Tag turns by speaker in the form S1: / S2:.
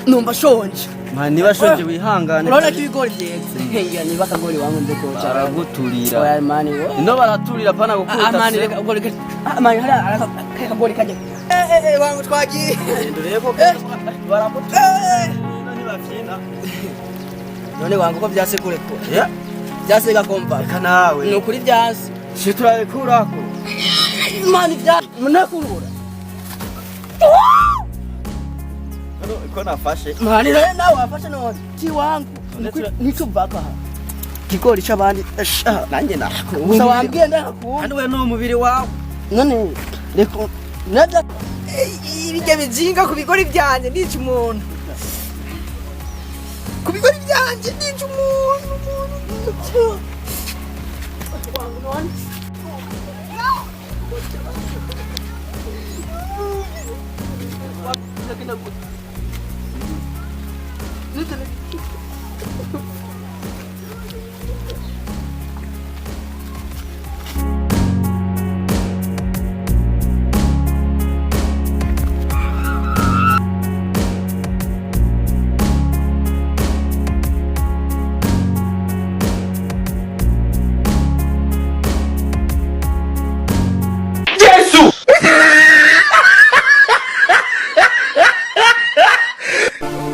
S1: numva shonje.
S2: Mani niba shonje wihangane.
S1: Urabona ko ibigori byeze. Iya niba akagori wankunze ko cyane.
S2: Baraguturira.
S1: Oya mani wo.
S2: Ino baraturira pana gukunda.
S1: Mani reka ubwo reka. Mani hari akagori kaje. Wangu twagiye.
S2: Ndureko baramutura. Ntibafyina.
S1: None wangu ko byase kure ko.
S2: Ya.
S1: Byase gakomba.
S2: Kanawe.
S1: Ni ukuri byase.
S2: Shituraye kurako.
S1: Mani bya munakurura.
S2: Ano iko nafashe.
S1: Mani rero nawe wafashe none. Ti wangu. Nicubaka. Kigori cy'abandi. Nanjye nakubona. Gusa wambwiye ndakubona.
S2: Kandi we no mubiri wawe.
S1: None reko nada
S3: ibijya bizinga ku bigori byanjye nica umuntu. Ku bigori byanjye nica umuntu.
S1: Listen.